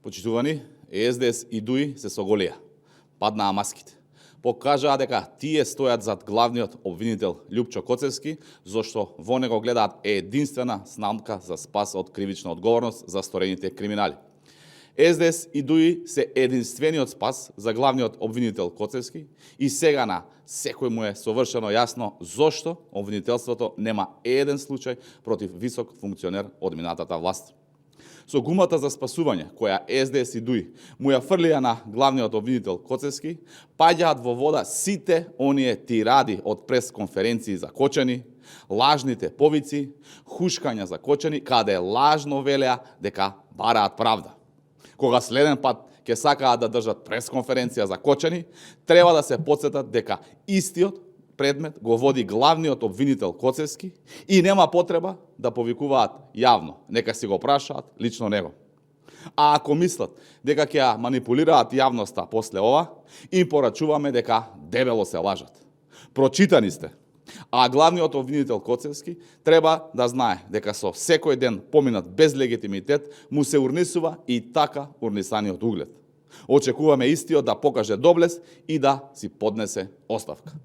Почитувани, СДС и ДУИ се соголија. Паднаа маските. Покажаа дека тие стојат зад главниот обвинител Љупчо Коцевски, зашто во него гледаат единствена знамка за спас од кривична одговорност за сторените криминали. СДС и ДУИ се единствениот спас за главниот обвинител Коцевски и сега на секој му е совршено јасно зошто обвинителството нема еден случај против висок функционер од минатата власт. Со гумата за спасување, која СДС и ДУИ му ја фрлија на главниот обвинител Коцевски, паѓаат во вода сите оние тиради од пресконференции за Кочани, лажните повици, хушкања за Кочани, каде лажно велеа дека бараат правда. Кога следен пат ќе сакаат да држат пресконференција за Кочани, треба да се потсетат дека истиот предмет го води главниот обвинител Коцевски и нема потреба да повикуваат јавно, нека си го прашаат лично него. А ако мислат дека ќе ја манипулираат јавноста после ова, им порачуваме дека дебело се лажат. Прочитани сте, а главниот обвинител Коцевски треба да знае дека со секој ден поминат без легитимитет му се урнисува и така урнисаниот углед. Очекуваме истиот да покаже доблест и да си поднесе оставка.